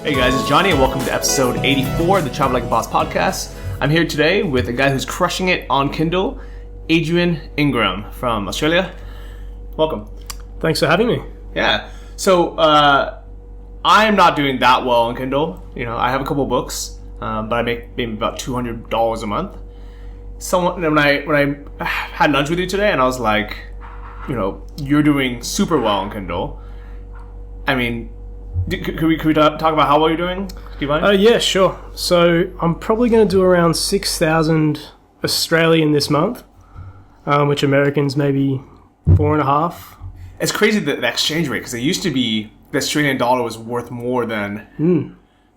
Hey guys, it's Johnny and welcome to episode 84 of the Travel Like a Boss podcast. I'm here today with a guy who's crushing it on Kindle, Adrian Ingram from Australia. Welcome. Thanks for having me. Yeah. So, I'm not doing that well on Kindle. You know, I have a couple books, but I make maybe about $200 a month. When I had lunch with you today and I was like, you know, you're doing super well on Kindle. I mean, could we talk about how well you're doing? Do you mind? Yeah, sure. So I'm probably going to do around 6,000 Australian this month, which Americans maybe 4.5. It's crazy the exchange rate, because it used to be the Australian dollar was worth more than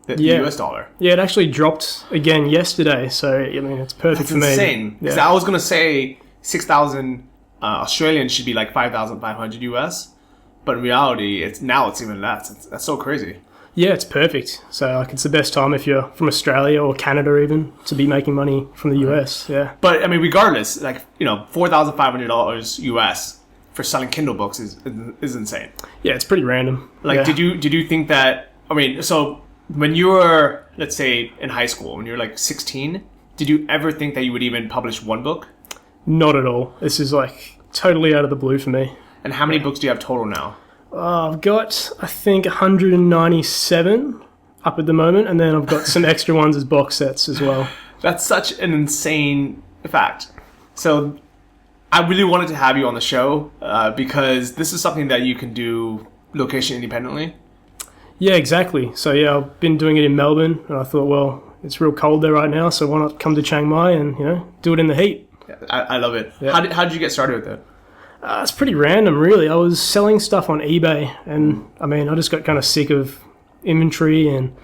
the US dollar. Yeah, it actually dropped again yesterday, so I mean it's perfect for me. That's insane. Because I was going to say 6,000 Australian should be like 5,500 US. But in reality, it's even less. That's so crazy. Yeah, it's perfect. So like, it's the best time if you're from Australia or Canada even to be making money from the US. Yeah. But I mean, regardless, like, you know, $4,500 US for selling Kindle books is insane. Yeah, it's pretty random. Like, did you think that? I mean, so when you were, let's say, in high school, when you were like 16, did you ever think that you would even publish one book? Not at all. This is like totally out of the blue for me. And how many books do you have total now? I've got, I think, 197 up at the moment, and then I've got some extra ones as box sets as well. That's such an insane fact. So I really wanted to have you on the show because this is something that you can do location independently. Yeah, exactly. So yeah, I've been doing it in Melbourne, and I thought, well, it's real cold there right now, so why not come to Chiang Mai and, you know, do it in the heat? Yeah, I love it. Yeah. How did you get started with it? It's pretty random, really. I was selling stuff on eBay, and I mean, I just got kind of sick of inventory, and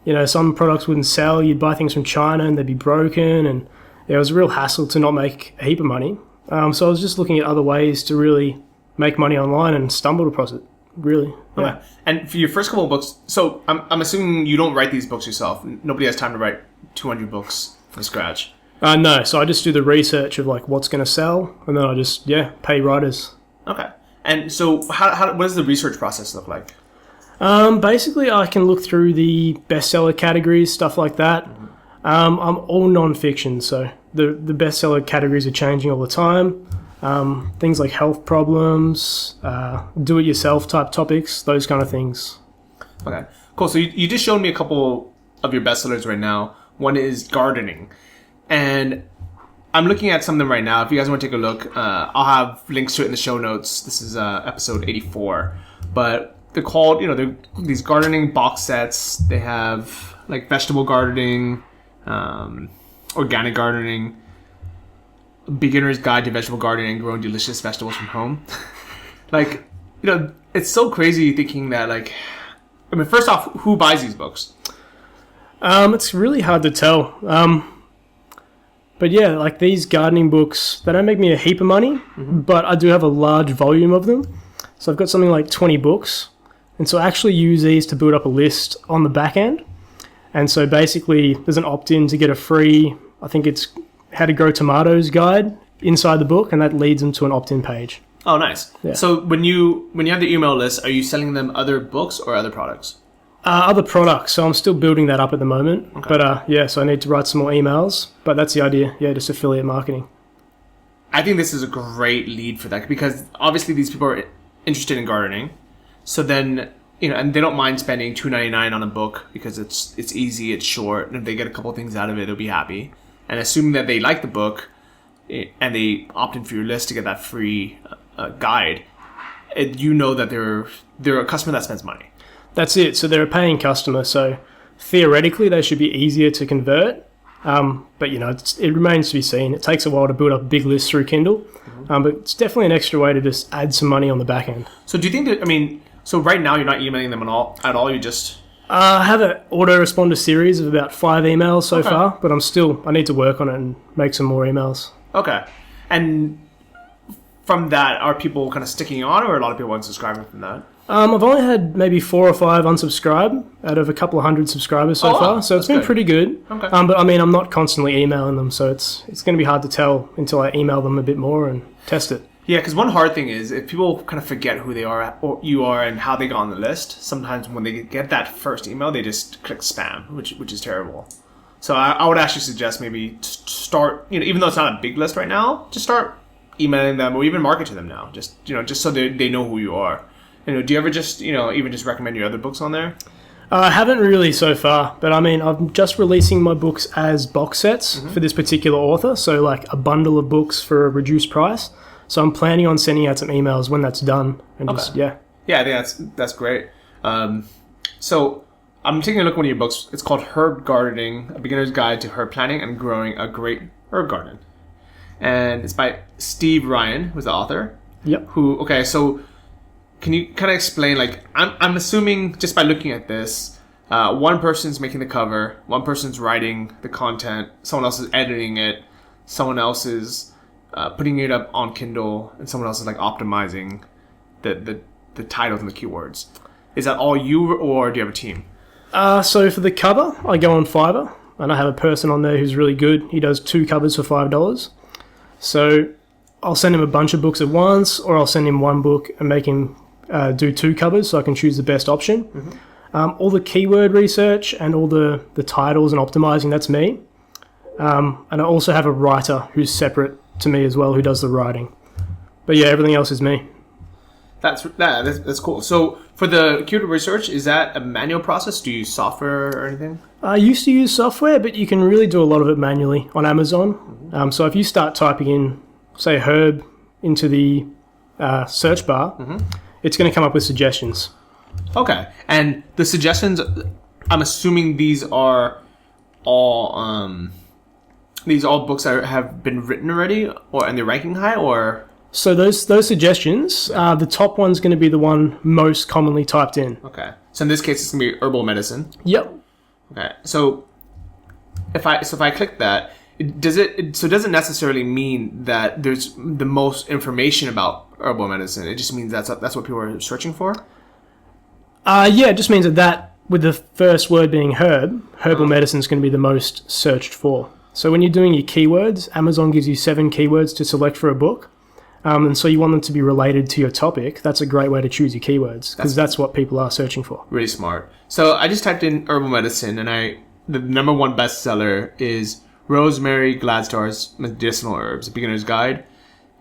you know, some products wouldn't sell. You'd buy things from China, and they'd be broken, and it was a real hassle to not make a heap of money. So I was just looking at other ways to really make money online, and stumbled across it. Really, yeah. Okay. And for your first couple of books, so I'm assuming you don't write these books yourself. Nobody has time to write 200 books from scratch. No, so I just do the research of like what's going to sell, and then I just pay writers. Okay. And so what does the research process look like? Basically, I can look through the bestseller categories, stuff like that. Mm-hmm. I'm all non-fiction, so the bestseller categories are changing all the time. Things like health problems, do-it-yourself type topics, those kind of things. Okay, cool. So you just showed me a couple of your bestsellers right now. One is gardening. And I'm looking at something right now. If you guys want to take a look, I'll have links to it in the show notes. This is episode 84. But they're called, you know, they're these gardening box sets. They have like vegetable gardening, organic gardening, beginner's guide to vegetable gardening and growing delicious vegetables from home. Like, you know, it's so crazy thinking that, like, I mean, first off, who buys these books? It's really hard to tell. But yeah, like these gardening books, they don't make me a heap of money, but I do have a large volume of them. So I've got something like 20 books. And so I actually use these to build up a list on the back end. And so basically there's an opt-in to get a free, I think it's how to grow tomatoes guide inside the book, and that leads them to an opt-in page. Oh, nice. Yeah. So when you have the email list, are you selling them other books or other products? Other products, so I'm still building that up at the moment. Okay. But so I need to write some more emails. But that's the idea, just affiliate marketing. I think this is a great lead for that, because obviously these people are interested in gardening. So then, you know, and they don't mind spending $2.99 on a book because it's easy, it's short, and if they get a couple of things out of it, they'll be happy. And assuming that they like the book and they opt in for your list to get that free guide, you know that they're a customer that spends money. That's it. So they're a paying customer. So theoretically, they should be easier to convert. But, you know, it remains to be seen. It takes a while to build up a big list through Kindle. But it's definitely an extra way to just add some money on the back end. So do you think that, I mean, so right now you're not emailing them at all? You just... I have an autoresponder series of about 5 emails so far. But I need to work on it and make some more emails. Okay. And from that, are people kind of sticking on, or are a lot of people unsubscribing from that? I've only had maybe 4 or 5 unsubscribe out of a couple of hundred subscribers so far, so it's been pretty good. Okay. But I mean, I'm not constantly emailing them, so it's going to be hard to tell until I email them a bit more and test it. Yeah, because one hard thing is if people kind of forget who they are or you are and how they got on the list, sometimes when they get that first email, they just click spam, which is terrible. So I would actually suggest maybe start, even though it's not a big list right now, just start emailing them or even market to them now, just so they know who you are. Do you ever just even just recommend your other books on there? I haven't really so far, but I mean, I'm just releasing my books as box sets for this particular author, so like a bundle of books for a reduced price. So I'm planning on sending out some emails when that's done, and Yeah, I think that's great. So I'm taking a look at one of your books. It's called Herb Gardening: A Beginner's Guide to Herb Planting and Growing a Great Herb Garden, and it's by Steve Ryan, who's the author. Yep. So can you kind of explain? Like, I'm assuming just by looking at this, one person's making the cover, one person's writing the content, someone else is editing it, someone else is putting it up on Kindle, and someone else is like optimizing the titles and the keywords. Is that all you, or do you have a team? So for the cover, I go on Fiverr, and I have a person on there who's really good. He does 2 covers for $5. So I'll send him a bunch of books at once, or I'll send him one book and make him do 2 covers so I can choose the best option. Mm-hmm. All the keyword research and all the titles and optimizing, that's me. And I also have a writer who's separate to me as well, who does the writing. But yeah, everything else is me. That's cool. So for the keyword research, is that a manual process? Do you use software or anything? I used to use software, but you can really do a lot of it manually on Amazon. Mm-hmm. So if you start typing in, say, herb into the search bar, it's going to come up with suggestions. Okay. And the suggestions, I'm assuming these are all books that have been written already, and they're ranking high, or? So those suggestions, the top one's going to be the one most commonly typed in. Okay. So in this case, it's going to be herbal medicine. Yep. Okay. So if I click that, does it necessarily mean that there's the most information about herbal medicine? It just means that's what people are searching for? Yeah, it just means that with the first word being herbal medicine is going to be the most searched for. So when you're doing your keywords, Amazon gives you 7 keywords to select for a book. And so you want them to be related to your topic. That's a great way to choose your keywords, because that's what people are searching for. Really smart. So I just typed in herbal medicine, and the number 1 bestseller is Rosemary Gladstar's Medicinal Herbs, A Beginner's Guide.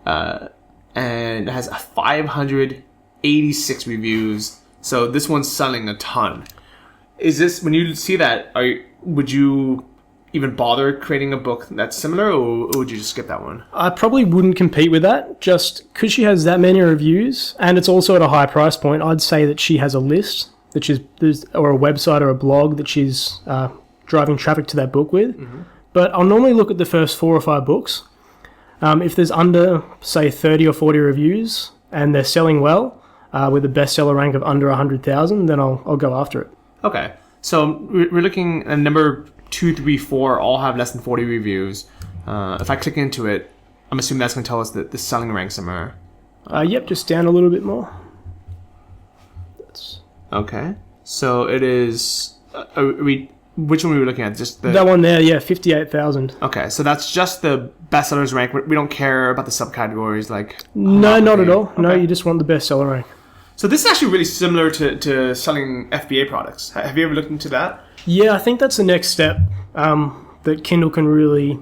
And it has 586 reviews. So this one's selling a ton. Is this, when you see that, would you even bother creating a book that's similar, or would you just skip that one? I probably wouldn't compete with that, just because she has that many reviews, and it's also at a high price point. I'd say that she has a list or a website or a blog that she's driving traffic to that book with. Mm-hmm. But I'll normally look at the first 4 or 5 books. If there's under, say, 30 or 40 reviews and they're selling well, with a bestseller rank of under 100,000, then I'll go after it. Okay, so we're looking at number 2, 3, 4 all have less than 40 reviews. If I click into it, I'm assuming that's going to tell us that the selling rank somewhere. Yep, just down a little bit more. Okay, so it is. Which one were we looking at? Just that one there, yeah, 58,000. Okay, so that's just the bestsellers rank. We don't care about the subcategories, like. No, not at all. Okay. No, you just want the bestseller rank. So this is actually really similar to selling FBA products. Have you ever looked into that? Yeah, I think that's the next step that Kindle can really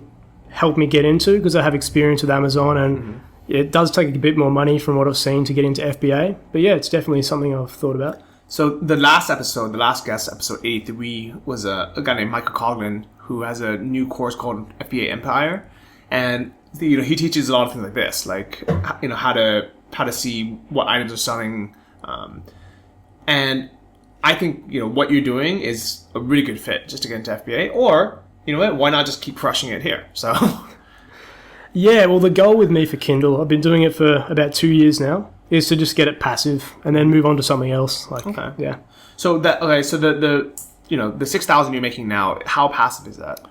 help me get into, because I have experience with Amazon, and it does take a bit more money from what I've seen to get into FBA. But yeah, it's definitely something I've thought about. So the last guest, episode 83, was a guy named Michael Coughlin, who has a new course called FBA Empire, and he teaches a lot of things like this, like how to see what items are selling, and I think what you're doing is a really good fit just to get into FBA, or why not just keep crushing it here? So yeah, well, the goal with me for Kindle, I've been doing it for about 2 years now, is to just get it passive and then move on to something else. Okay. Yeah. So the 6,000 you're making now, how passive is that?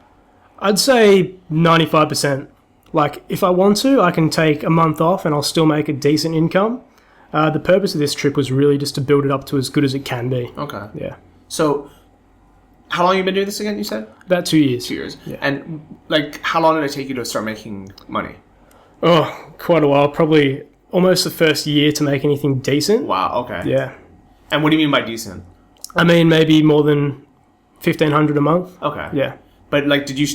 I'd say 95%. Like, if I want to, I can take a month off and I'll still make a decent income. The purpose of this trip was really just to build it up to as good as it can be. Okay. Yeah. So, how long have you been doing this again, you said? About 2 years. 2 years. Yeah. And, how long did it take you to start making money? Oh, quite a while. Probably almost the first year to make anything decent. Wow. Okay. Yeah. And what do you mean by decent? I mean, maybe more than $1,500 a month. Okay. Yeah. But like, did you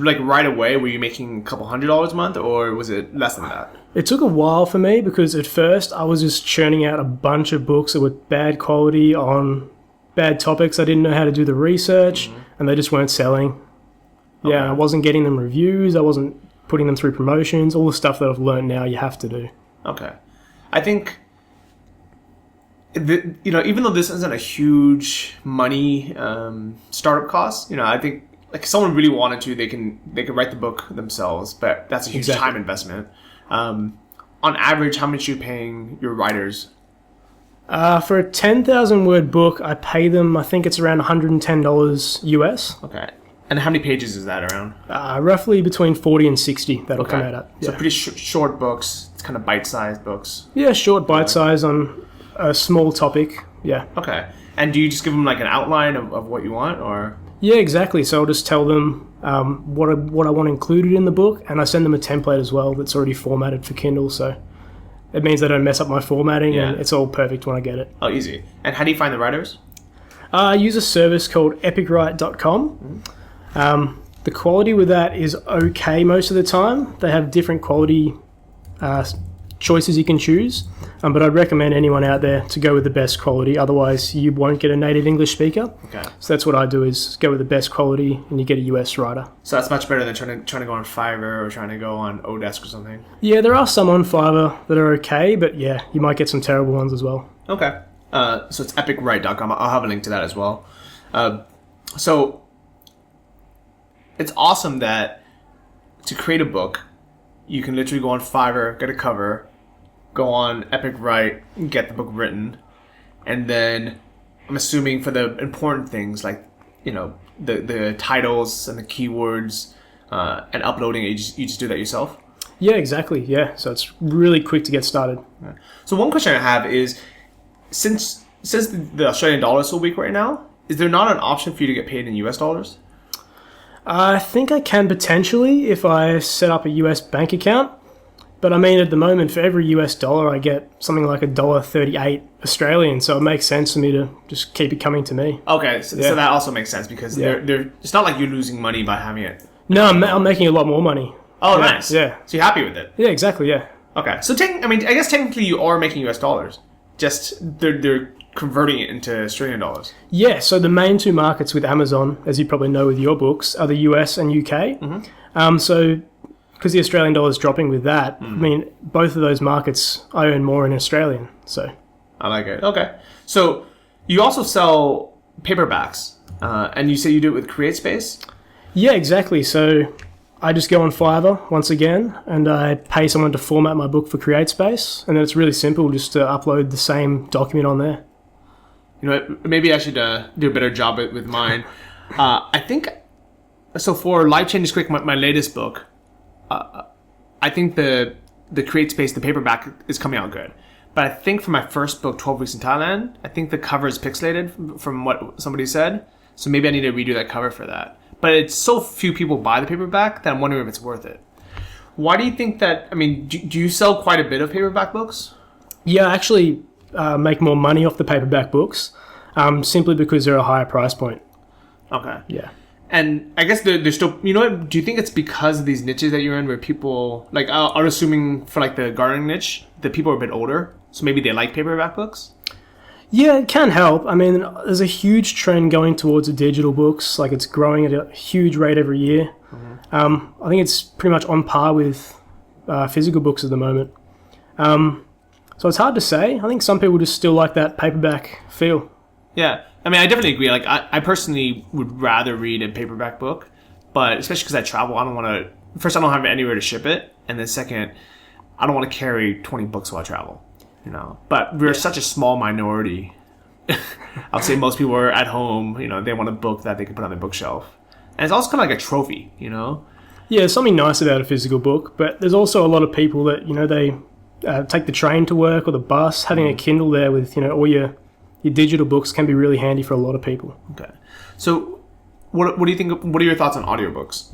like right away? Were you making a couple $100 a month, or was it less than that? It took a while for me because at first I was just churning out a bunch of books that were bad quality on bad topics. I didn't know how to do the research, and they just weren't selling. Okay. Yeah, I wasn't getting them reviews. I wasn't putting them through promotions. All the stuff that I've learned now, you have to do. Okay. I think, even though this isn't a huge money startup cost, I think like if someone really wanted to, they could write the book themselves, but that's a huge time investment. On average, how much are you paying your writers? For a 10,000 word book, I pay them, I think it's around $110 US. Okay. And how many pages is that around? Roughly between 40 and 60 that'll come out at. So Yeah. pretty short books. It's kind of bite-sized books. Yeah, short bite size on a small topic. Yeah. Okay. And do you just give them like an outline of what you want, or? Yeah, exactly. So I'll just tell them what I want included in the book, and I send them a template as well that's already formatted for Kindle. So it means they don't mess up my formatting, and it's all perfect when I get it. Oh, easy. And how do you find the writers? I use a service called epicwrite.com. The quality with that is okay most of the time. They have different quality choices you can choose, but I'd recommend anyone out there to go with the best quality. Otherwise, you won't get a native English speaker. Okay. So that's what I do, is go with the best quality, and you get a US writer. So that's much better than trying to go on Fiverr or trying to go on Odesk or something. Yeah, there are some on Fiverr that are okay, but yeah, you might get some terrible ones as well. Okay. So it's epicwrite.com. I'll have a link to that as well. So it's awesome that to create a book, you can literally go on Fiverr, get a cover, go on Epic Write, get the book written, and then I'm assuming for the important things like the titles and the keywords and uploading it, you just do that yourself. Yeah, exactly. Yeah, so it's really quick to get started. So one question I have is, since the Australian dollar is so weak right now, is there not an option for you to get paid in US dollars? I think I can potentially if I set up a US bank account. But I mean, at the moment, for every US dollar, I get something like $1.38 Australian. So it makes sense for me to just keep it coming to me. Okay, so that also makes sense because it's not like you're losing money by having it. No, I'm making a lot more money. Oh, yeah, nice. Yeah. So you're happy with it? Yeah, exactly, yeah. Okay. So, I guess technically you are making US dollars. Just they're converting it into Australian dollars. Yeah, so the main two markets with Amazon, as you probably know with your books, are the US and UK. So because the Australian dollar is dropping with that, I mean, both of those markets, I earn more in Australian. So I like it. Okay. So you also sell paperbacks, and you say you do it with CreateSpace? Yeah, exactly. So I just go on Fiverr once again, and I pay someone to format my book for CreateSpace, and then it's really simple just to upload the same document on there. You know what? Maybe I should do a better job with mine. I think so. For Life Changes Quick, my latest book, I think the CreateSpace, the paperback, is coming out good. But I think for my first book, 12 Weeks in Thailand, I think the cover is pixelated from what somebody said. So maybe I need to redo that cover for that. But it's so few people buy the paperback that I'm wondering if it's worth it. Why do you think that? I mean, do you sell quite a bit of paperback books? Yeah, I actually make more money off the paperback books, simply because they're a higher price point. Okay. Yeah. And I guess they're still, you know what, do you think it's because of these niches that you're in where people, like, I'm assuming for like the gardening niche, that people are a bit older, so maybe they like paperback books? Yeah, it can help. I mean, there's a huge trend going towards the digital books. Like, it's growing at a huge rate every year. I think it's pretty much on par with physical books at the moment. So it's hard to say. I think some people just still like that paperback feel. Yeah. I mean, I definitely agree. Like, I personally would rather read a paperback book, but especially because I travel, I don't want to... First, I don't have anywhere to ship it, and then second, I don't want to carry 20 books while I travel, you know. But we're such a small minority. I'll say most people are at home, you know, they want a book that they can put on their bookshelf. And it's also kind of like a trophy, you know. Yeah, there's something nice about a physical book, but there's also a lot of people that, you know, they take the train to work or the bus. Having a Kindle there with, you know, all your digital books can be really handy for a lot of people. Okay. So what do you think, what are your thoughts on audiobooks?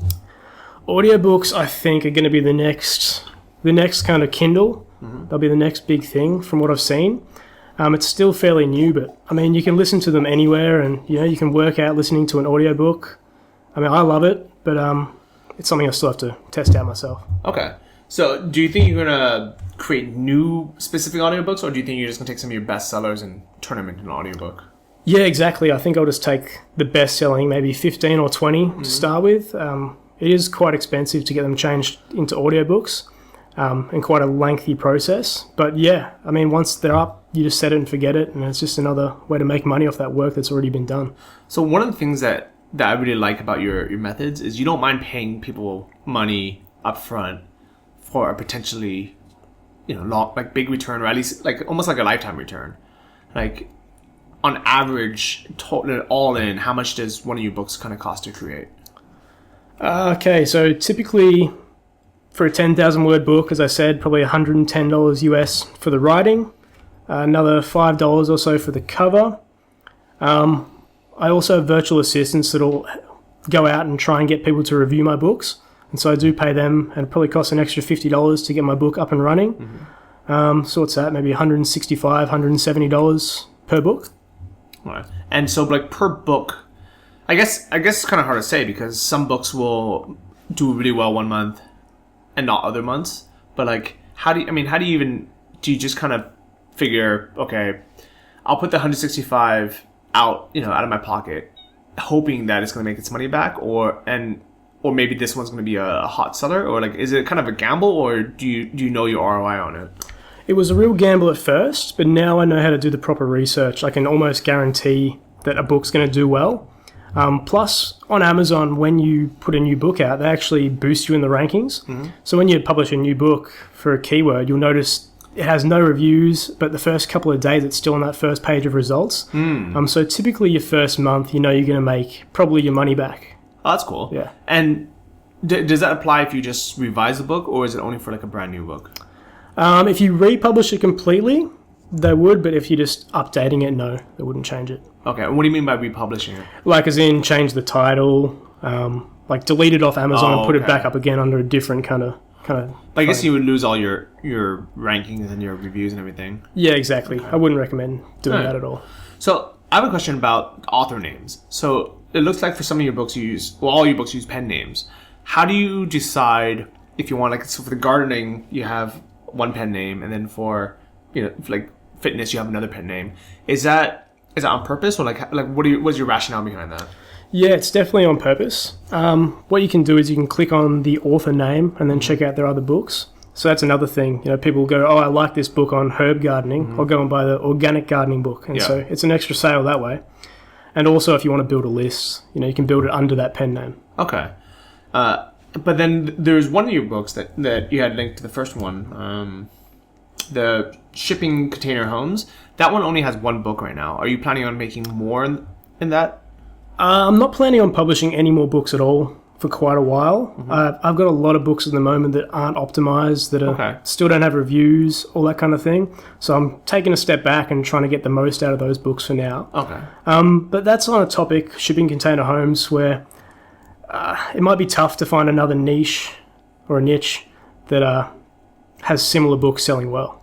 Audiobooks, I think, are going to be the next kind of Kindle. They'll be the next big thing from what I've seen. It's still fairly new, but I mean, you can listen to them anywhere, and you can work out listening to an audiobook. I mean, I love it, but it's something I still have to test out myself. Okay. So do you think you're going to create new specific audiobooks, or do you think you're just going to take some of your best sellers and turn them into an audiobook? Yeah, exactly. I think I'll just take the best-selling, maybe 15 or 20 to start with. It is quite expensive to get them changed into audiobooks, and quite a lengthy process. But yeah, I mean, once they're up, you just set it and forget it, and it's just another way to make money off that work that's already been done. So one of the things that I really like about your methods is you don't mind paying people money up front for a potentially, long, like big return, or at least like almost like a lifetime return. Like on average, total all in, how much does one of your books kind of cost to create? Okay, so typically for a 10,000 word book, as I said, probably $110 US for the writing, another $5 or so for the cover. I also have virtual assistants that'll go out and try and get people to review my books. And so I do pay them, and it probably costs an extra $50 to get my book up and running. So what's that? Maybe $165, $170 per book. Right. And so like per book, I guess it's kind of hard to say because some books will do really well one month and not other months. But like, how do you just kind of figure, okay, I'll put the 165 out of my pocket, hoping that it's going to make its money back, or maybe this one's going to be a hot seller, or like, is it kind of a gamble, or do you know your ROI on it? It was a real gamble at first, but now I know how to do the proper research. I can almost guarantee that a book's going to do well. Plus, on Amazon, when you put a new book out, they actually boost you in the rankings. So when you publish a new book for a keyword, you'll notice it has no reviews, but the first couple of days it's still on that first page of results. So typically your first month, you're going to make probably your money back. Oh, that's cool. Yeah. And does that apply if you just revise the book, or is it only for like a brand new book? If you republish it completely, they would, but if you're just updating it, no, they wouldn't change it. Okay, and what do you mean by republishing it? Like as in change the title, like delete it off Amazon and put it back up again under a different kind of. I guess you would lose all your rankings and your reviews and everything. Yeah, exactly. I wouldn't recommend doing that at all. So I have a question about author names. So it looks like for some of your books all your books use pen names. How do you decide if you want, so for the gardening you have one pen name, and then for like fitness you have another pen name? Is that on purpose, or like what's your rationale behind that? Yeah, it's definitely on purpose. What you can do is you can click on the author name and then check out their other books. So that's another thing. People go, oh, I like this book on herb gardening. I'll go and buy the organic gardening book. And so it's an extra sale that way. And also if you want to build a list, you can build it under that pen name. Okay. But then there's one of your books that you had linked to the first one, the Shipping Container Homes. That one only has one book right now. Are you planning on making more in that? I'm not planning on publishing any more books at all for quite a while. I've got a lot of books at the moment that aren't optimized, that still don't have reviews, all that kind of thing. So I'm taking a step back and trying to get the most out of those books for now. Okay. But that's on a topic, Shipping Container Homes, where it might be tough to find another niche or a niche that has similar books selling well.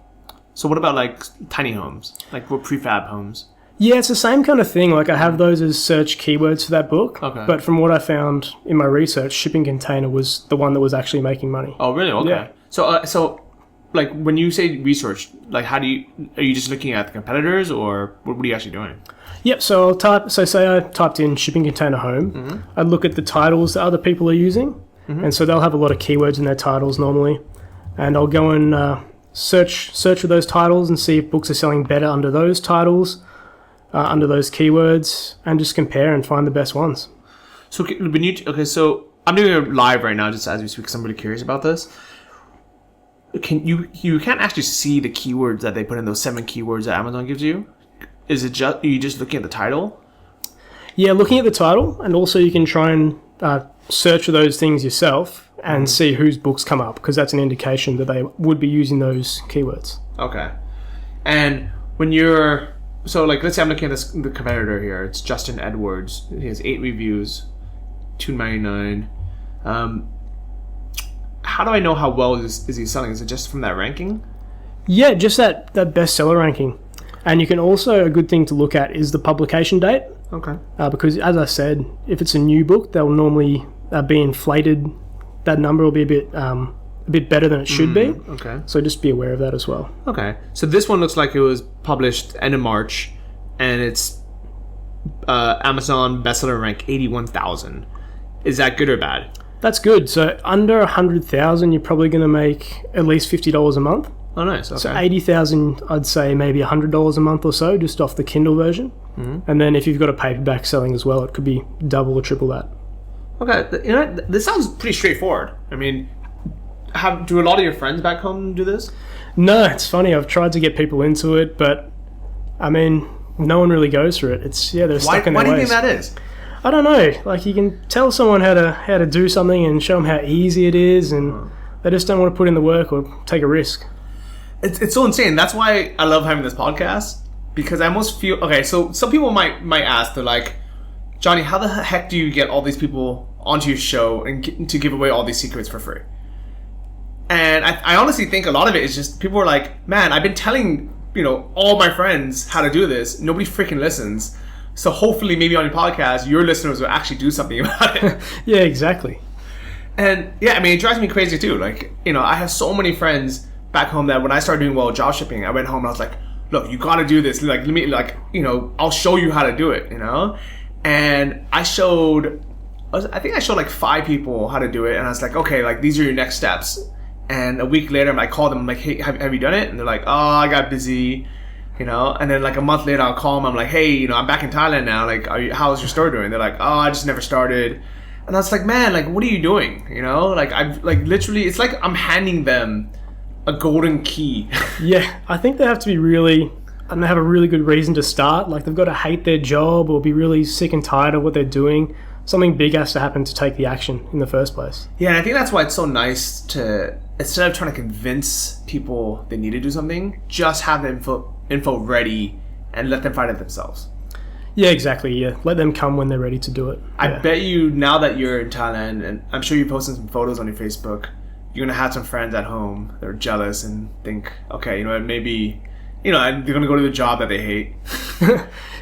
So what about like tiny homes, like prefab homes? Yeah, it's the same kind of thing. Like I have those as search keywords for that book. Okay. But from what I found in my research, Shipping Container was the one that was actually making money. Oh, really? Okay. Yeah. So like when you say research, like are you just looking at the competitors, or what are you actually doing? Yep. So say I typed in Shipping Container Home. I'd look at the titles that other people are using, and so they'll have a lot of keywords in their titles normally, and I'll go and search for those titles and see if books are selling better under those titles. Under those keywords, and just compare and find the best ones. So so I'm doing it live right now, just as we speak, because I'm really curious about this. You can't actually see the keywords that they put in, those 7 keywords that Amazon gives you? Is it are you just looking at the title? Yeah, looking at the title, and also you can try and search for those things yourself and see whose books come up, because that's an indication that they would be using those keywords. Okay. And when you're... So, like, let's say I'm looking at the competitor here. It's Justin Edwards. He has 8 reviews, $2.99. How do I know how well is he selling? Is it just from that ranking? Yeah, just that bestseller ranking. And you can also, a good thing to look at is the publication date. Okay. Because as I said, if it's a new book, they'll normally be inflated. That number will be a bit better than it should be. Okay. So just be aware of that as well. Okay. So this one looks like it was published end of March, and it's Amazon bestseller rank 81,000. Is that good or bad? That's good. So under 100,000, you're probably going to make at least $50 a month. Oh, nice. Okay. So 80,000, I'd say maybe $100 a month or so, just off the Kindle version. And then if you've got a paperback selling as well, it could be double or triple that. Okay. You know, this sounds pretty straightforward. I mean, do a lot of your friends back home do this? No, it's funny. I've tried to get people into it, but I mean, no one really goes for it. They're stuck in their ways. Why do you think that is? I don't know. Like, you can tell someone how to do something and show them how easy it is, and they just don't want to put in the work or take a risk. It's so insane. That's why I love having this podcast, because I almost feel... Okay, so some people might ask, they're like, Johnny, how the heck do you get all these people onto your show and to give away all these secrets for free? And I honestly think a lot of it is just people are like, man, I've been telling, all my friends how to do this. Nobody freaking listens. So hopefully maybe on your podcast, your listeners will actually do something about it. Yeah, exactly. And yeah, I mean, it drives me crazy too. Like, I have so many friends back home that when I started doing well job shipping, I went home and I was like, look, you got to do this. Like, let me, I'll show you how to do it, And I think I showed like 5 people how to do it. And I was like, okay, like these are your next steps. And a week later, I call them, I'm like, hey, have you done it? And they're like, oh, I got busy, And then like a month later, I'll call them. I'm like, hey, I'm back in Thailand now. Like, how's your store doing? They're like, oh, I just never started. And I was like, man, like, what are you doing? Like I've like literally, it's like I'm handing them a golden key. Yeah, I think they have to be and they have a really good reason to start. Like, they've got to hate their job or be really sick and tired of what they're doing. Something big has to happen to take the action in the first place. Yeah, and I think that's why it's so nice to, instead of trying to convince people they need to do something, just have the info ready and let them find it themselves. Yeah, exactly. Yeah, let them come when they're ready to do it. I bet you, now that you're in Thailand, and I'm sure you're posting some photos on your Facebook, you're going to have some friends at home that are jealous and think, okay, maybe, they're going to go to the job that they hate.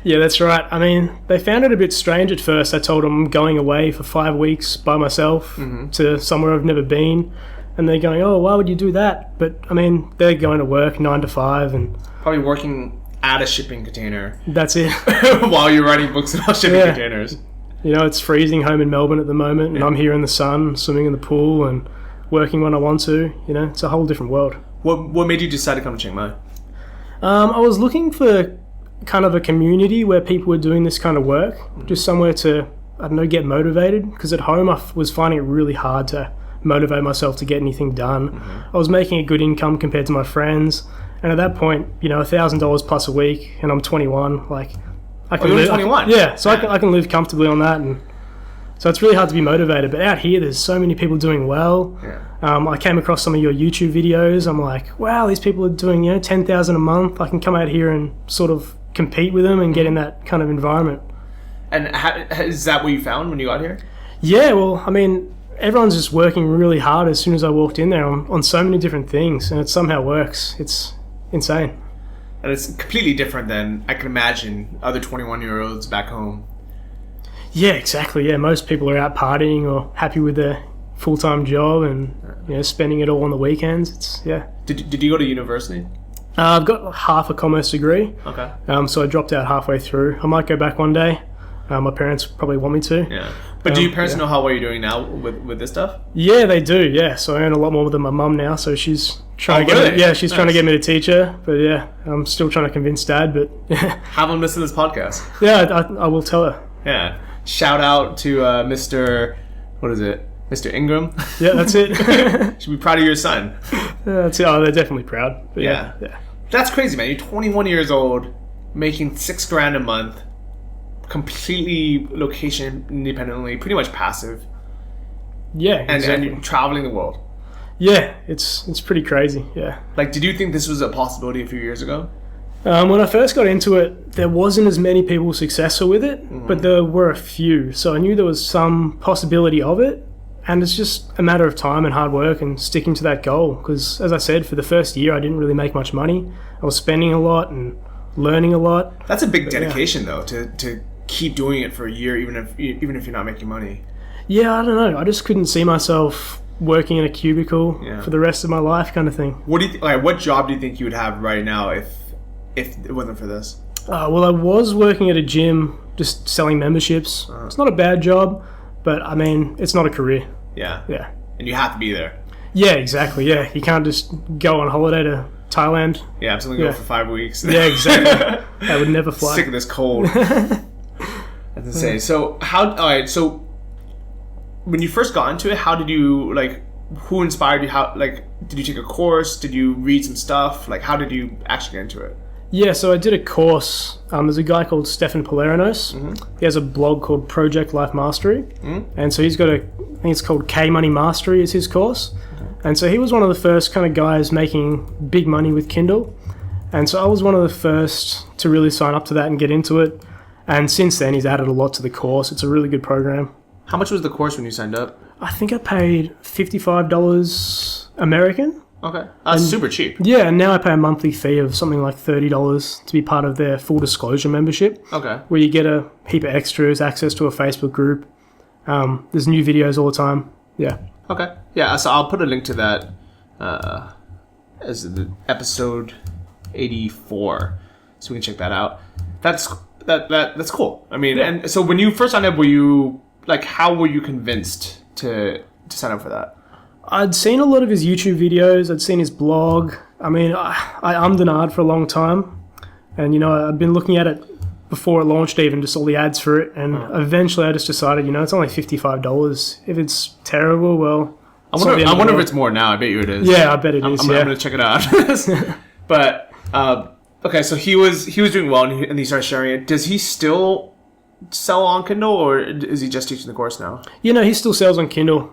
Yeah, that's right. I mean, they found it a bit strange at first. I told them I'm going away for 5 weeks by myself to somewhere I've never been. And they're going, oh, why would you do that? But, I mean, they're going to work 9 to 5 and... Probably working at a shipping container. That's it. While you're writing books about shipping containers. It's freezing home in Melbourne at the moment, and I'm here in the sun, swimming in the pool and working when I want to. It's a whole different world. What made you decide to come to Chiang Mai? I was looking for kind of a community where people were doing this kind of work, just somewhere to, I don't know, get motivated. Because at home I was finding it really hard to motivate myself to get anything done. I was making a good income compared to my friends, and at that point, $1,000 plus a week, and I'm 21. Like, I can live. 21. So I can live comfortably on that, and so it's really hard to be motivated. But out here, there's so many people doing well. I came across some of your YouTube videos. I'm like, wow, these people are doing $10,000 a month. I can come out here and sort of compete with them and get in that kind of environment. And is that what you found when you got here? Yeah, well, I mean, everyone's just working really hard as soon as I walked in there on so many different things, and it somehow works. It's insane. And it's completely different than I can imagine other 21-year-olds back home. Yeah, exactly. Yeah, most people are out partying or happy with their full-time job and spending it all on the weekends. Did you go to university? I've got half a commerce degree. Okay. So I dropped out halfway through. I might go back one day. My parents probably want me to. Yeah. But do your parents know how well you're doing now with this stuff? Yeah, they do. Yeah. So I earn a lot more than my mum now. So she's trying to get me. Yeah, she's trying to get me to teach her. But yeah, I'm still trying to convince Dad. But have them listen to this podcast. Yeah, I will tell her. Yeah. Shout out to Mr. What is it? Mr. Ingram. Yeah, that's it. Should be proud of your son. That's it. Oh, they're definitely proud. But yeah. That's crazy, man. You're 21 years old, making $6,000 a month, completely location independently, pretty much passive. Yeah, exactly. And you're traveling the world. Yeah, it's pretty crazy. Yeah. Like, did you think this was a possibility a few years ago? When I first got into it, there wasn't as many people successful with it, but there were a few. So I knew there was some possibility of it. And it's just a matter of time and hard work and sticking to that goal. Because, as I said, for the first year, I didn't really make much money. I was spending a lot and learning a lot. That's a big dedication, though, to keep doing it for a year, even if you're not making money. Yeah, I don't know. I just couldn't see myself working in a cubicle for the rest of my life, kind of thing. What do you what job do you think you would have right now if it wasn't for this? Well, I was working at a gym, just selling memberships. It's not a bad job, but I mean, it's not a career. Yeah. Yeah. And you have to be there. Yeah, exactly. Yeah, you can't just go on holiday to Thailand. Yeah, I'm going to go for 5 weeks. Yeah, exactly. That would never fly. Sick of this cold. That's insane. So so when you first got into it, how did you who inspired you? How did you take a course? Did you read some stuff? How did you actually get into it? Yeah, so I did a course. There's a guy called Stefan Polarinos. He has a blog called Project Life Mastery. And so he's got I think it's called K Money Mastery is his course. And so he was one of the first kind of guys making big money with Kindle. And so I was one of the first to really sign up to that and get into it. And since then, he's added a lot to the course. It's a really good program. How much was the course when you signed up? I think I paid $55 American. Okay. That's super cheap. Yeah, and now I pay a monthly fee of something like $30 to be part of their full disclosure membership. Okay. Where you get a heap of extras, access to a Facebook group. There's new videos all the time. Yeah. Okay. Yeah, so I'll put a link to that as the episode 84, so we can check that out. That's cool. I mean, and so when you first signed up, were you how were you convinced to sign up for that? I'd seen a lot of his YouTube videos. I'd seen his blog. I mean, I ummed and ahed for a long time, and I'd been looking at it before it launched, even just all the ads for it, and eventually I just decided, it's only $55. If it's terrible, well, I wonder if it's more now. I bet you it is. Yeah, I bet it is. I'm going to check it out. But okay, so he was doing well, and he started sharing it. Does he still sell on Kindle, or is he just teaching the course now? He still sells on Kindle.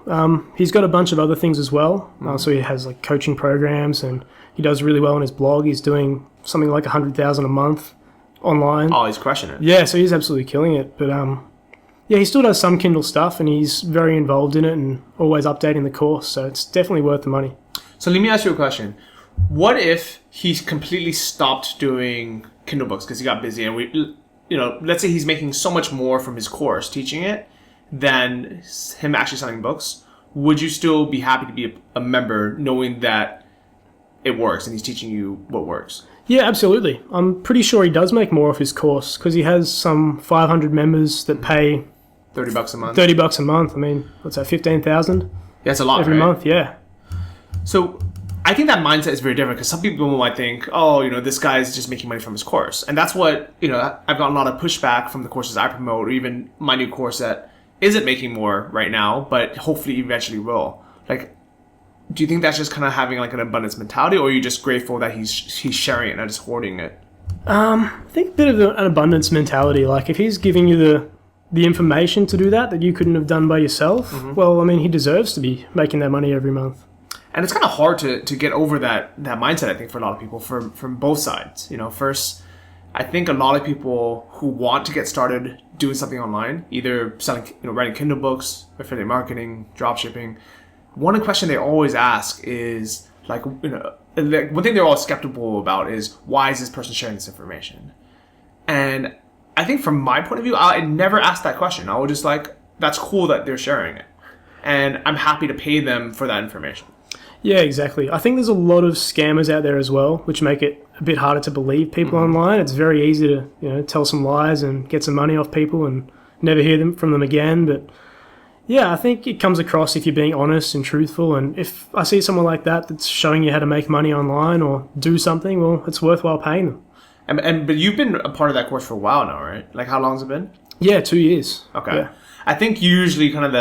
He's got a bunch of other things as well. So he has coaching programs, and he does really well on his blog. He's doing something like $100,000 a month online. Oh, he's crushing it. Yeah, so he's absolutely killing it. But he still does some Kindle stuff, and he's very involved in it and always updating the course. So it's definitely worth the money. So let me ask you a question. What if he's completely stopped doing Kindle books because he got busy, and let's say he's making so much more from his course teaching it than him actually selling books? Would you still be happy to be a member knowing that it works and he's teaching you what works? Yeah, absolutely. I'm pretty sure he does make more off his course because he has some 500 members that pay $30 a month. $30 a month. I mean, what's that, 15,000? Yeah, that's a lot, every month. Yeah. So I think that mindset is very different because some people might think, this guy is just making money from his course. And that's what, I've gotten a lot of pushback from the courses I promote, or even my new course that isn't making more right now, but hopefully eventually will. Do you think that's just kind of having an abundance mentality, or are you just grateful that he's sharing it, not just hoarding it? I think a bit of an abundance mentality. If he's giving you the information to do that you couldn't have done by yourself, well, I mean, he deserves to be making that money every month. And it's kind of hard to get over that mindset, I think, for a lot of people from both sides. First, I think a lot of people who want to get started doing something online, either selling, writing Kindle books, affiliate marketing, drop shipping, one question they always ask is one thing they're all skeptical about is, why is this person sharing this information? And I think from my point of view, I never asked that question. I was just that's cool that they're sharing it, and I'm happy to pay them for that information. Yeah, exactly. I think there's a lot of scammers out there as well, which make it a bit harder to believe people online. It's very easy to tell some lies and get some money off people and never hear from them again. But yeah, I think it comes across if you're being honest and truthful. And if I see someone like that that's showing you how to make money online or do something, well, it's worthwhile paying them. But you've been a part of that course for a while now, right? How long has it been? Yeah, 2 years. Okay. Yeah. I think usually kind of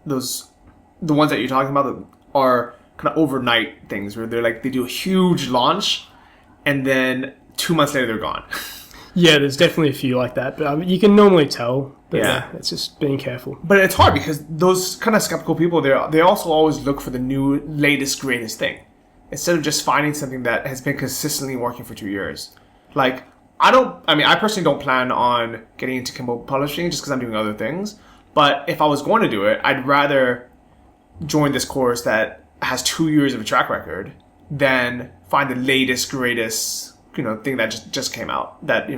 the ones that you're talking about are kind of overnight things where they do a huge launch and then 2 months later they're gone. Yeah, there's definitely a few like that, but you can normally tell. But yeah, it's just being careful. But it's hard because those kind of skeptical people, they also always look for the new, latest, greatest thing instead of just finding something that has been consistently working for 2 years. I personally don't plan on getting into Kindle publishing just because I'm doing other things. But if I was going to do it, I'd rather join this course that has 2 years of a track record than find the latest, greatest, thing that just came out. That,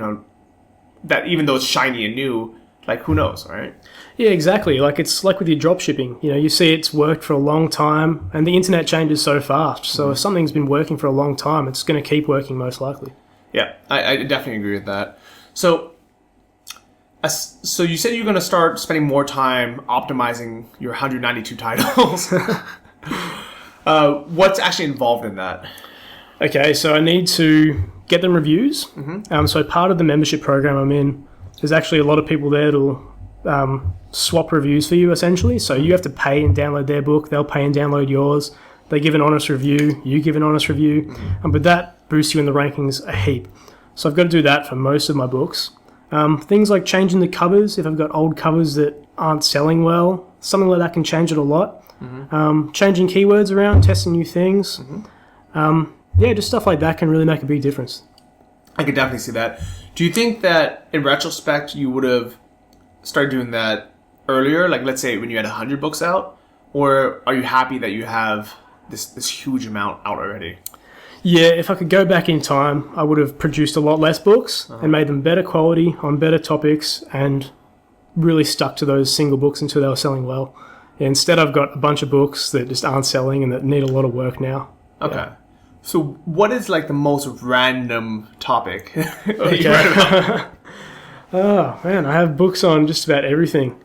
that even though it's shiny and new, like, who knows, right? Yeah, exactly. Like, it's like with your drop shipping. You see it's worked for a long time, and the internet changes so fast. So if something's been working for a long time, it's going to keep working most likely. Yeah, I definitely agree with that. So you said you're going to start spending more time optimizing your 192 titles. What's actually involved in that? Okay, so I need to get them reviews. So part of the membership program I'm in, there's actually a lot of people there to swap reviews for you, essentially. So you have to pay and download their book. They'll pay and download yours. They give an honest review. You give an honest review. But that boosts you in the rankings a heap. So I've got to do that for most of my books. Things like changing the covers. If I've got old covers that aren't selling well, something like that can change it a lot. Changing keywords around, testing new things. Just stuff like that can really make a big difference. I could definitely see that. Do you think that, in retrospect, you would have started doing that earlier? Like, let's say when you had 100 books out? Or are you happy that you have this huge amount out already? Yeah, if I could go back in time, I would have produced a lot less books and made them better quality, on better topics, and really stuck to those single books until they were selling well. Instead, I've got a bunch of books that just aren't selling and that need a lot of work now. Okay. Yeah. So what is like the most random topic that you read about? Oh, man, I have books on just about everything.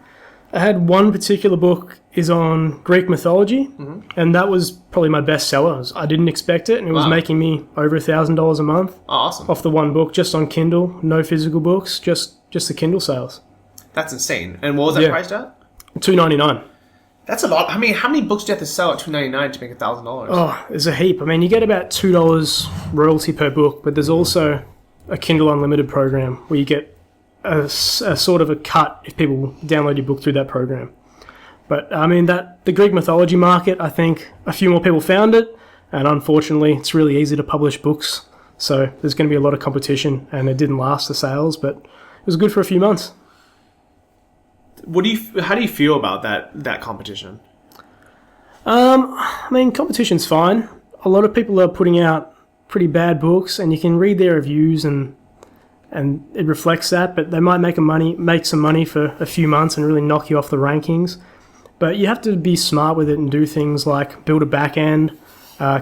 I had one particular book is on Greek mythology, and that was probably my best seller. I didn't expect it, and it was making me over $1,000 a month. Awesome. Off the one book, just on Kindle, no physical books, just the Kindle sales. That's insane. And what was that priced at? $2.99. That's a lot. How many books do you have to sell at $2.99 to make $1,000? Oh, there's a heap. I mean, you get about $2 royalty per book, but there's also a Kindle Unlimited program where you get a sort of a cut if people download your book through that program. But I mean, the Greek mythology market, I think a few more people found it, and unfortunately, it's really easy to publish books. So there's going to be a lot of competition, and it didn't last the sales, but it was good for a few months. How do you feel about that competition? I mean, competition's fine. A lot of people are putting out pretty bad books, and you can read their reviews, and it reflects that. But they might make some money for a few months and really knock you off the rankings. But you have to be smart with it and do things like build a back end,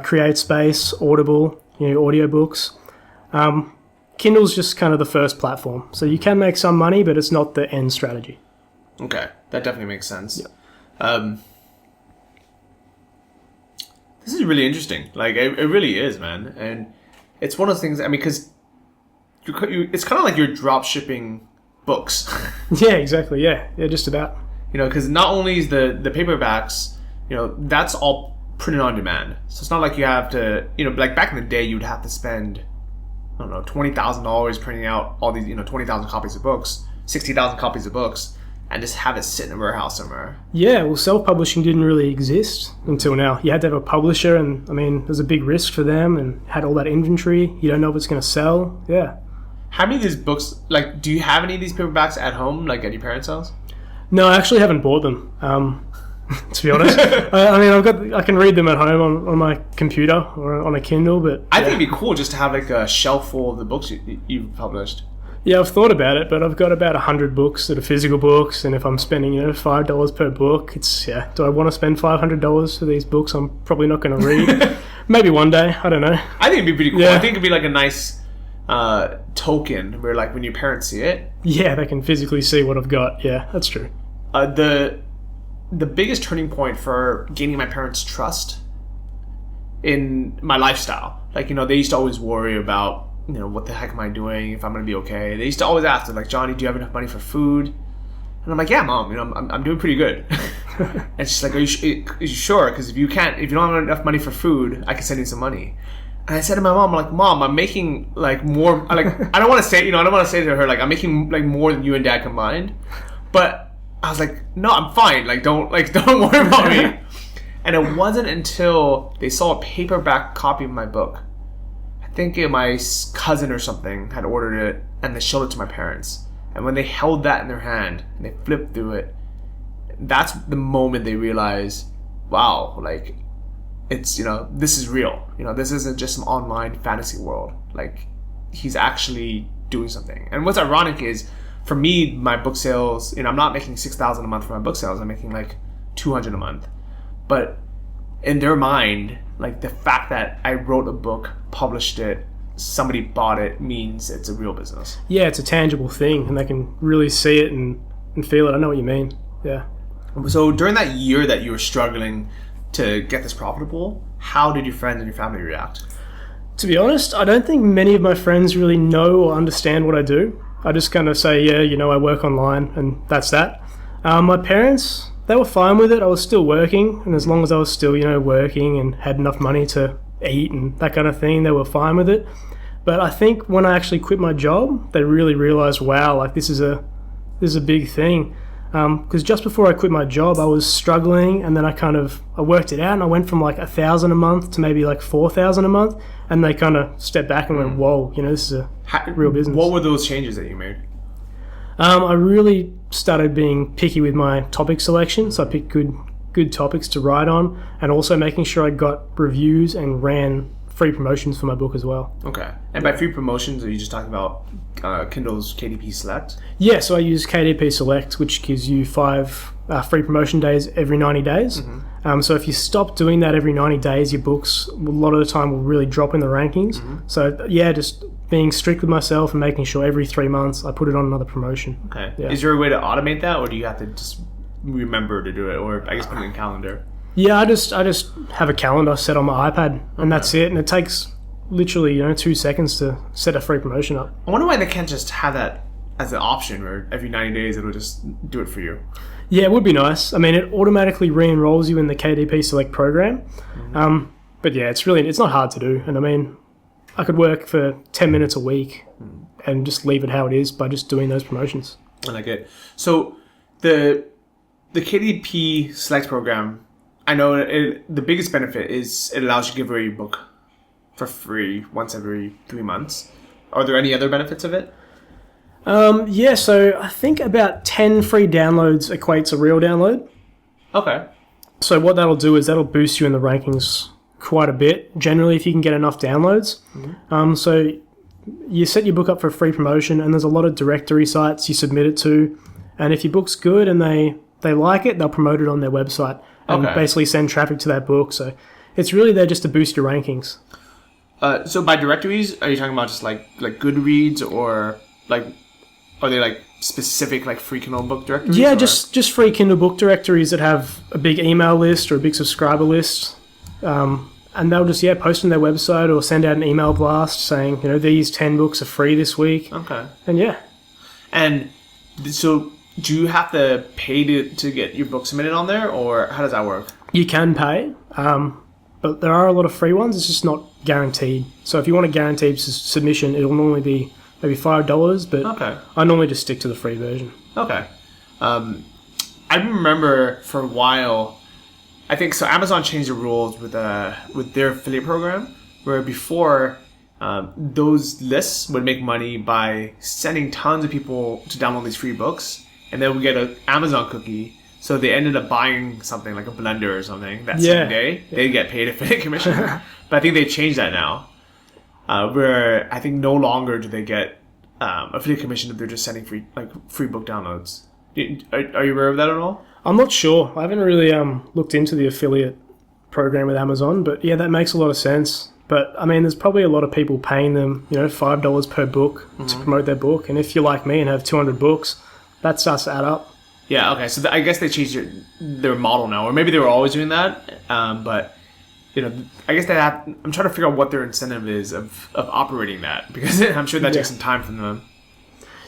create space, Audible, audiobooks. Kindle's just kind of the first platform, so you can make some money, but it's not the end strategy. Okay, that definitely makes sense. Yeah. This is really interesting. Like, it really is, man. And it's one of those things, I mean, because it's kind of like you're drop shipping books. Yeah, exactly. Yeah, just about. Because not only is the paperbacks, that's all printed on demand. So it's not like you have to, like back in the day, you'd have to spend, I don't know, $20,000 printing out all these, 20,000 copies of books, 60,000 copies of books, and just have it sit in a warehouse somewhere. Yeah, well, self-publishing didn't really exist until now. You had to have a publisher, and, I mean, there's a big risk for them, and had all that inventory. You don't know if it's going to sell. Yeah. How many of these books, like, do you have any of these paperbacks at home, like at your parents' house? No, I actually haven't bought them, to be honest. I mean, I can read them at home on my computer or on a Kindle, but... I think it'd be cool just to have, like, a shelf full of the books you've published. Yeah, I've thought about it, but I've got about 100 books that are physical books, and if I'm spending, $5 per book, do I want to spend $500 for these books I'm probably not going to read? Maybe one day, I don't know. I think it'd be pretty cool. Yeah. I think it'd be like a nice token where, like, when your parents see it... Yeah, they can physically see what I've got. Yeah, that's true. The biggest turning point for gaining my parents' trust in my lifestyle, like, they used to always worry about, what the heck am I doing, if I'm going to be okay. They used to always ask, like, Johnny, do you have enough money for food? And I'm like, yeah, Mom, I'm doing pretty good. And she's like, are you sure? Because if you don't have enough money for food, I can send you some money. And I said to my mom, I'm like, Mom, I'm making, like, more, like, I don't want to say to her, like, I'm making, like, more than you and Dad combined. But I was like, no, I'm fine. Like, don't worry about me. And it wasn't until they saw a paperback copy of my book. I think my cousin or something had ordered it, and they showed it to my parents. And when they held that in their hand and they flipped through it, that's the moment they realized, wow, like it's, this is real. This isn't just some online fantasy world. Like he's actually doing something. And what's ironic is, for me, my book sales, I'm not making $6,000 a month for my book sales. I'm making like $200 a month. But in their mind, like the fact that I wrote a book, published it, somebody bought it, means it's a real business. Yeah, it's a tangible thing, and they can really see it and feel it. I know what you mean. Yeah. So during that year that you were struggling to get this profitable, how did your friends and your family react? To be honest, I don't think many of my friends really know or understand what I do. I just kind of say, yeah, I work online, and that's that. My parents, they were fine with it. I was still working, and as long as I was still, working and had enough money to eat and that kind of thing, they were fine with it. But I think when I actually quit my job, they really realized, wow, like this is a big thing. Because just before I quit my job, I was struggling, and then I worked it out, and I went from like $1,000 a month to maybe like $4,000 a month, and they kind of stepped back and went, whoa, this is a real business. What were those changes that you made? I really started being picky with my topic selection, so I picked good topics to write on, and also making sure I got reviews and ran free promotions for my book as well. Okay. And by free promotions, are you just talking about Kindle's KDP Select? Yeah, so I use KDP Select, which gives you 5 free promotion days every 90 days. Mm-hmm. So if you stop doing that every 90 days, your books, a lot of the time, will really drop in the rankings. Mm-hmm. So yeah, just being strict with myself and making sure every 3 months I put it on another promotion. Okay. Yeah. Is there a way to automate that, or do you have to just remember to do it, or I guess put it in calendar? Yeah, I just have a calendar set on my iPad, and that's it. And it takes literally 2 seconds to set a free promotion up. I wonder why they can't just have that as an option, where every 90 days it'll just do it for you. Yeah, it would be nice. I mean, it automatically re-enrolls you in the KDP Select program. Mm-hmm. But yeah, it's not hard to do. And I mean, I could work for 10 minutes a week and just leave it how it is by just doing those promotions. I like it. So the KDP Select program, I know the biggest benefit is it allows you to give away your book for free once every 3 months. Are there any other benefits of it? Yeah, so I think about 10 free downloads equates a real download. Okay. So what that'll do is that'll boost you in the rankings quite a bit, generally, if you can get enough downloads. Mm-hmm. So you set your book up for a free promotion, and there's a lot of directory sites you submit it to, and if your book's good and they like it, they'll promote it on their website and basically send traffic to that book. So it's really there just to boost your rankings. So by directories, are you talking about just like Goodreads, or like are they like specific like free Kindle book directories? Yeah, just free Kindle book directories that have a big email list or a big subscriber list. And they'll just post on their website or send out an email blast saying, these 10 books are free this week. Okay. And yeah. And so do you have to pay to get your book submitted on there, or how does that work? You can pay, but there are a lot of free ones. It's just not guaranteed. So if you want a guaranteed submission, it'll normally be maybe $5, but I normally just stick to the free version. Okay. I remember for a while, I think so. Amazon changed the rules with their affiliate program, where before those lists would make money by sending tons of people to download these free books, and then we get an Amazon cookie. So they ended up buying something like a blender or something that same day. They get paid affiliate commission, but I think they changed that now, where I think no longer do they get affiliate commission if they're just sending free book downloads. Are you aware of that at all? I'm not sure. I haven't really looked into the affiliate program with Amazon, but yeah, that makes a lot of sense. But I mean, there's probably a lot of people paying them, $5 per book to promote their book. And if you're like me and have 200 books, that starts to add up. Yeah. Okay. So I guess they changed their model now, or maybe they were always doing that. But I guess I'm trying to figure out what their incentive is of operating that, because I'm sure that takes some time from them.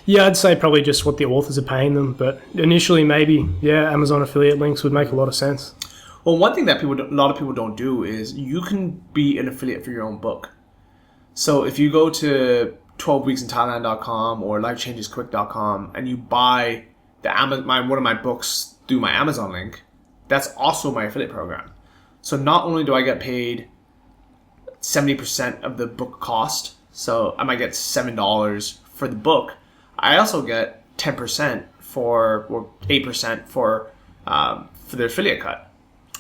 Yeah, I'd say probably just what the authors are paying them, but initially maybe, Amazon affiliate links would make a lot of sense. Well, one thing that a lot of people don't do is you can be an affiliate for your own book. So if you go to 12weeksinthailand.com or lifechangesquick.com and you buy one of my books through my Amazon link, that's also my affiliate program. So not only do I get paid 70% of the book cost, so I might get $7 for the book, I also get 10% or 8% for the affiliate cut.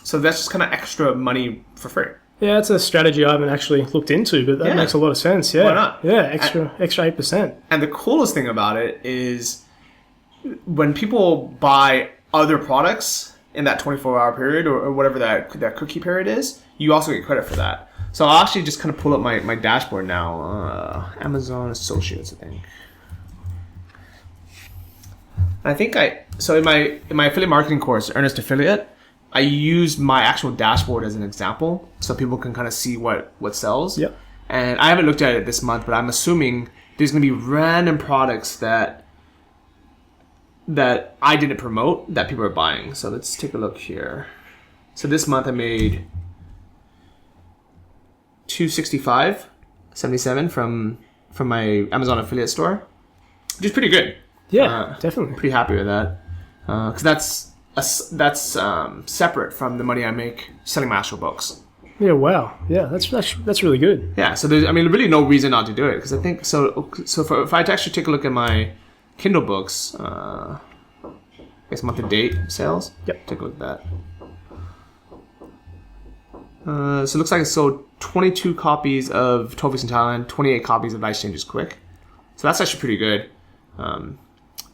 So that's just kind of extra money for free. Yeah, that's a strategy I haven't actually looked into, but that makes a lot of sense. Yeah. Why not? Yeah, extra 8%. And the coolest thing about it is when people buy other products in that 24-hour period or whatever that cookie period is, you also get credit for that. So I'll actually just kind of pull up my dashboard now. Amazon Associates, I think. I think so in my affiliate marketing course, Earnest Affiliate, I used my actual dashboard as an example so people can kind of see what sells. Yep. And I haven't looked at it this month, but I'm assuming there's going to be random products that I didn't promote that people are buying. So let's take a look here. So this month I made $265.77 from my Amazon affiliate store, which is pretty good. Yeah, definitely. Pretty happy with that because that's separate from the money I make selling my actual books. Yeah, wow. Yeah, that's really good. Yeah, so there's really no reason not to do it because I think so. If I actually take a look at my Kindle books, I guess month to date sales. Yep. Take a look at that. So it looks like I sold 22 copies of 12 Weeks in Thailand, 28 copies of Life Changes Quick. So that's actually pretty good.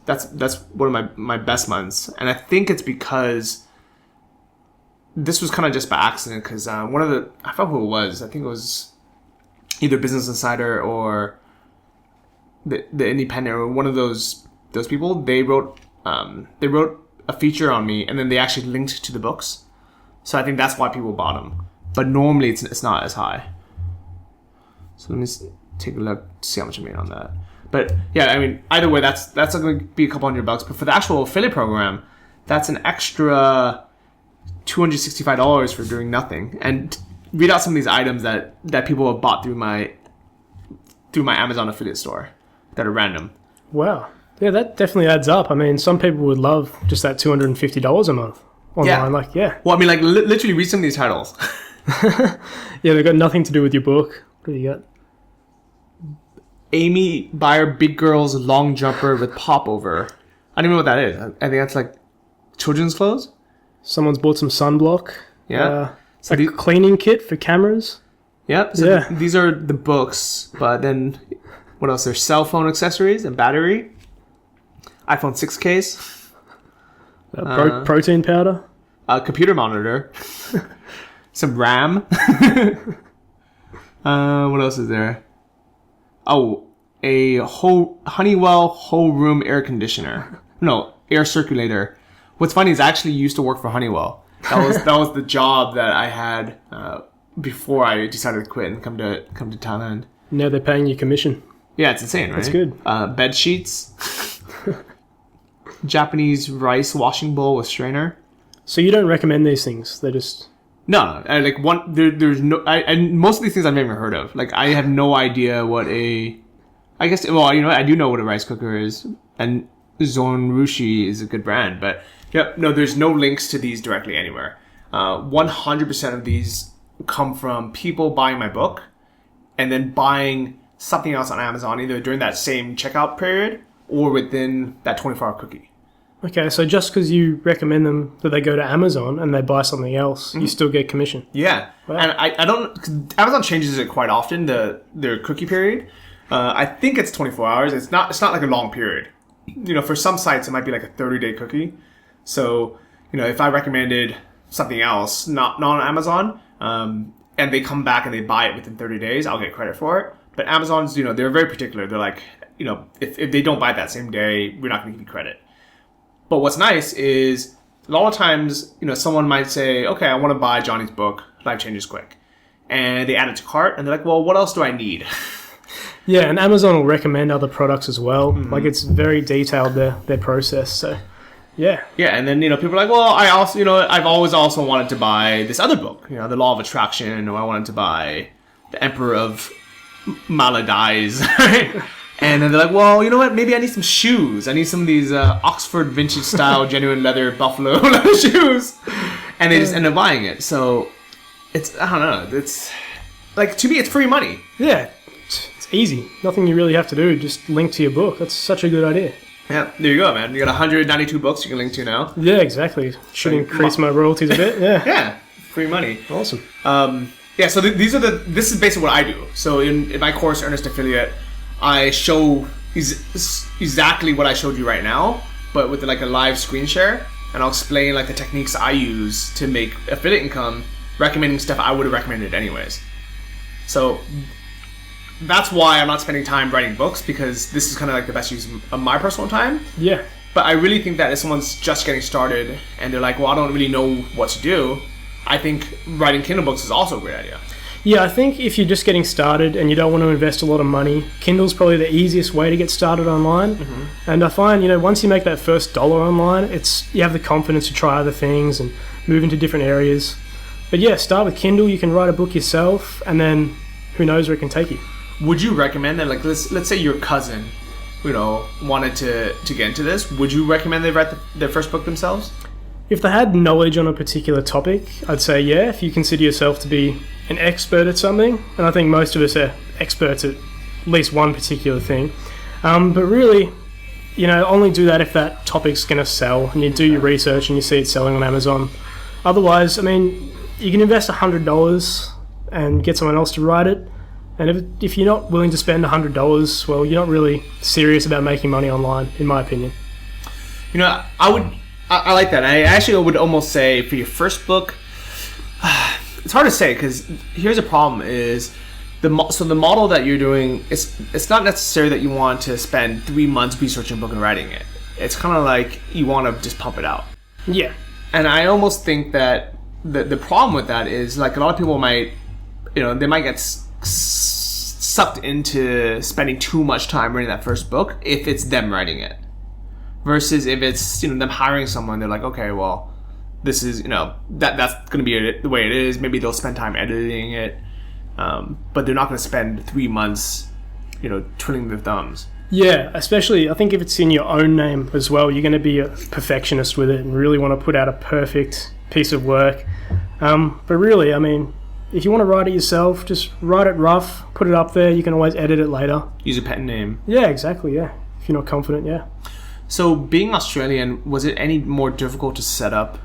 That's one of my best months, and I think it's because this was kind of just by accident. Because I forgot who it was. I think it was either Business Insider or the Independent or one of those people. They wrote a feature on me, and then they actually linked to the books. So I think that's why people bought them. But normally it's not as high. So let me take a look, see how much I made on that. But yeah, either way, that's going to be a couple $100. But for the actual affiliate program, that's an extra $265 for doing nothing. And read out some of these items that people have bought through my Amazon affiliate store that are random. Wow. Yeah, that definitely adds up. Some people would love just that $250 a month online. Yeah. Well, literally read some of these titles. Yeah, they've got nothing to do with your book. What do you got? Amy Beyer Big Girls Long Jumper with Popover. I don't even know what that is. I think that's like children's clothes. Someone's bought some sunblock. Yeah. So a cleaning kit for cameras. Yep. So these are the books, but then what else? There's cell phone accessories and battery. iPhone 6 case. Protein powder. A computer monitor. Some RAM. What else is there? Oh, a Honeywell whole room air conditioner. No, air circulator. What's funny is I actually used to work for Honeywell. That was the job that I had before I decided to quit and come to Thailand. Now they're paying you commission. Yeah, it's insane, right? That's good. Bed sheets. Japanese rice washing bowl with strainer. So you don't recommend these things? They're just... No, there's no. Most of these things I've never heard of. Like I have no idea what I guess. Well, I do know what a rice cooker is, and Zonrushi is a good brand. But there's no links to these directly anywhere. 100% of these come from people buying my book, and then buying something else on Amazon either during that same checkout period or within that 24-hour cookie. Okay, so just because you recommend them that they go to Amazon and they buy something else, you still get commission. Yeah, wow. And I don't. 'Cause Amazon changes it quite often. Their cookie period. I think it's 24 hours. It's not like a long period. For some sites it might be like a 30-day cookie. So if I recommended something else not on Amazon, and they come back and they buy it within 30 days, I'll get credit for it. But Amazon's they're very particular. They're like if they don't buy it that same day, we're not going to give you credit. But what's nice is a lot of times, someone might say, okay, I want to buy Johnny's book, Life Changes Quick. And they add it to cart and they're like, well, what else do I need? Yeah, and Amazon will recommend other products as well. Mm-hmm. Like it's very detailed, their process. So, yeah. Yeah, and then, people are like, well, I also, I've always also wanted to buy this other book, The Law of Attraction, or I wanted to buy The Emperor of Maladies, right? And then they're like, well, you know what? Maybe I need some shoes. I need some of these Oxford vintage style genuine leather buffalo leather shoes. And they just end up buying it. So I don't know. It's like, to me, it's free money. Yeah. It's easy. Nothing you really have to do. Just link to your book. That's such a good idea. Yeah, there you go, man. You got 192 books you can link to now. Yeah, exactly. Should increase my royalties a bit. Yeah. Yeah, free money. Awesome. Yeah, so this is basically what I do. So in my course, Earnest Affiliate, I show exactly what I showed you right now, but with like a live screen share, and I'll explain like the techniques I use to make affiliate income, recommending stuff I would have recommended anyways. So that's why I'm not spending time writing books, because this is kind of like the best use of my personal time. Yeah. But I really think that if someone's just getting started and they're like, well, I don't really know what to do, I think writing Kindle books is also a great idea. Yeah, I think if you're just getting started and you don't want to invest a lot of money, Kindle's probably the easiest way to get started online. Mm-hmm. And I find, once you make that first dollar online, you have the confidence to try other things and move into different areas. But yeah, start with Kindle. You can write a book yourself, and then who knows where it can take you. Would you recommend that, like, let's say your cousin, wanted to get into this, would you recommend they write their first book themselves? If they had knowledge on a particular topic, I'd say yeah, if you consider yourself to be an expert at something, and I think most of us are experts at least one particular thing. But really, only do that if that topic's going to sell, and you do your research and you see it selling on Amazon. Otherwise, you can invest $100 and get someone else to write it. And if you're not willing to spend $100, well, you're not really serious about making money online, in my opinion. I like that. I actually would almost say for your first book, it's hard to say, because here's a problem is the model that you're doing, it's not necessary that you want to spend 3 months researching a book and writing it. It's kind of like you want to just pump it out. Yeah. And I almost think that the problem with that is, like, a lot of people might, they might get sucked into spending too much time writing that first book if it's them writing it, versus if it's them hiring someone. They're like, okay, well, this is that's going to be the way it is. Maybe they'll spend time editing it, but they're not going to spend 3 months twiddling their thumbs. Yeah, especially I think if it's in your own name as well, you're going to be a perfectionist with it and really want to put out a perfect piece of work. But really, if you want to write it yourself, just write it rough, put it up there. You can always edit it later. Use a pen name. Yeah, exactly, yeah. If you're not confident, yeah. So being Australian, was it any more difficult to set up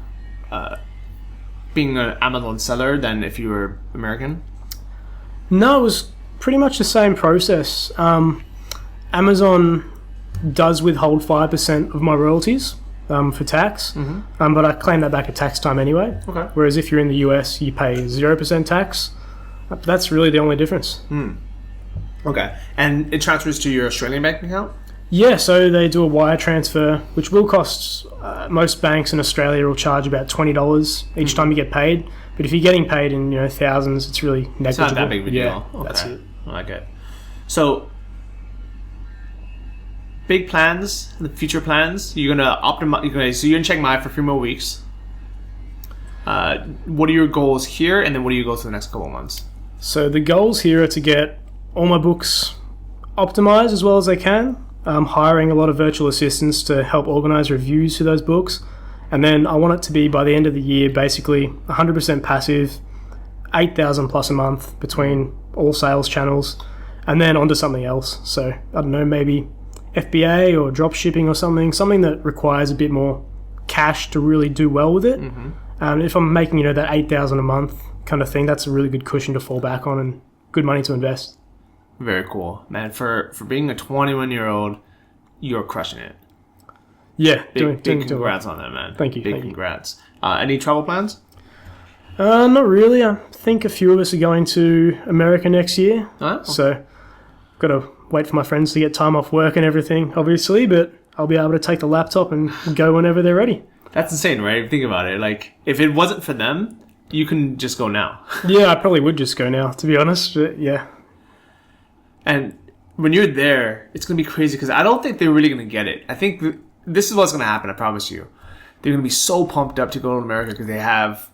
being an Amazon seller than if you were American? No, it was pretty much the same process. Amazon does withhold 5% of my royalties for tax, but I claim that back at tax time anyway. Okay. Whereas if you're in the US, you pay 0% tax. That's really the only difference. Okay. And it transfers to your Australian bank account? Yeah, so they do a wire transfer, which will cost, most banks in Australia will charge about $20 each time you get paid. But if you're getting paid in thousands, it's really negligible. It's not that big of a deal. Yeah, okay. That's it. I like it. So, big plans, the future plans. You're gonna optimize. So you're gonna check my for 3 more weeks. What are your goals here, and then what are your goals for the next couple of months? So the goals here are to get all my books optimized as well as I can. Hiring a lot of virtual assistants to help organize reviews for those books. And then I want it to be, by the end of the year, basically 100% passive, 8,000 plus a month between all sales channels, and then onto something else. So, I don't know, maybe FBA or drop shipping or something that requires a bit more cash to really do well with it. If I'm making, that 8,000 a month kind of thing, that's a really good cushion to fall back on and good money to invest. Very cool, man. For being a 21-year-old, you're crushing it. Yeah, big congrats on that, man. Thank you. Big congrats. Any travel plans? Not really. I think a few of us are going to America next year. Oh, okay. So, got to wait for my friends to get time off work and everything, obviously, but I'll be able to take the laptop and go whenever they're ready. That's insane, right? Think about it. Like, if it wasn't for them, you can just go now. Yeah, I probably would just go now, to be honest. But yeah. And when you're there, it's going to be crazy because I don't think they're really going to get it. I think this is what's going to happen, I promise you. They're going to be so pumped up to go to America because they have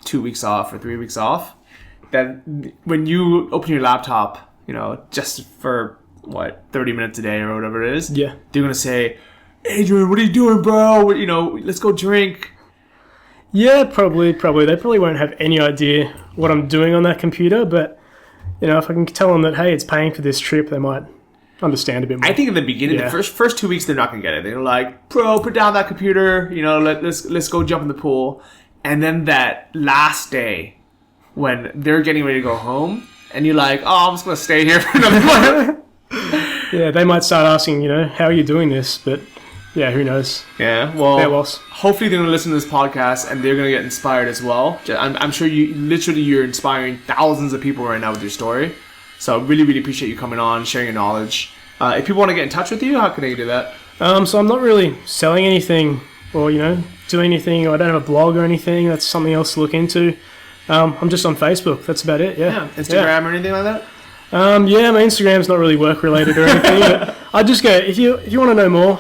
2 weeks off or 3 weeks off that when you open your laptop, just for, 30 minutes a day or whatever it is, yeah, they're going to say, Adrian, what are you doing, bro? Let's go drink. Yeah, probably. They probably won't have any idea what I'm doing on that computer, but if I can tell them that, hey, it's paying for this trip, they might understand a bit more. I think in the beginning, the first 2 weeks, they're not gonna get it. They're like, bro, put down that computer. Let's go jump in the pool. And then that last day, when they're getting ready to go home, and you're like, oh, I'm just gonna stay here for another month. Yeah, they might start asking, how are you doing this? But yeah, who knows? Yeah, well, Their loss. Hopefully they're gonna listen to this podcast and they're gonna get inspired as well. I'm sure you're inspiring thousands of people right now with your story. So I really, really appreciate you coming on, sharing your knowledge. If people want to get in touch with you, how can they do that? So I'm not really selling anything or, doing anything. Or I don't have a blog or anything. That's something else to look into. I'm just on Facebook. That's about it, yeah. Instagram or anything like that? Yeah, my Instagram's not really work related or anything. But I just go, if you want to know more,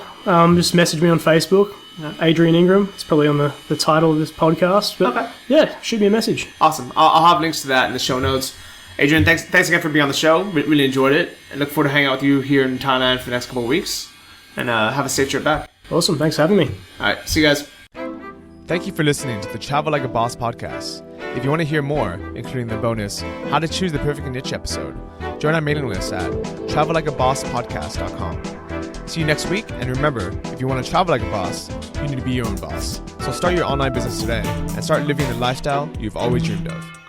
just message me on Facebook. Adrian Ingram. It's probably on the title of this podcast. But okay. Yeah, shoot me a message. Awesome. I'll have links to that in the show notes. Adrian, thanks again for being on the show. Really enjoyed it. And look forward to hanging out with you here in Thailand for the next couple of weeks. And have a safe trip back. Awesome. Thanks for having me. All right. See you guys. Thank you for listening to the Travel Like a Boss podcast. If you want to hear more, including the bonus How to Choose the Perfect Niche episode, join our mailing list at travellikeabosspodcast.com. See you next week, and remember, if you want to travel like a boss, you need to be your own boss. So start your online business today and start living the lifestyle you've always dreamed of.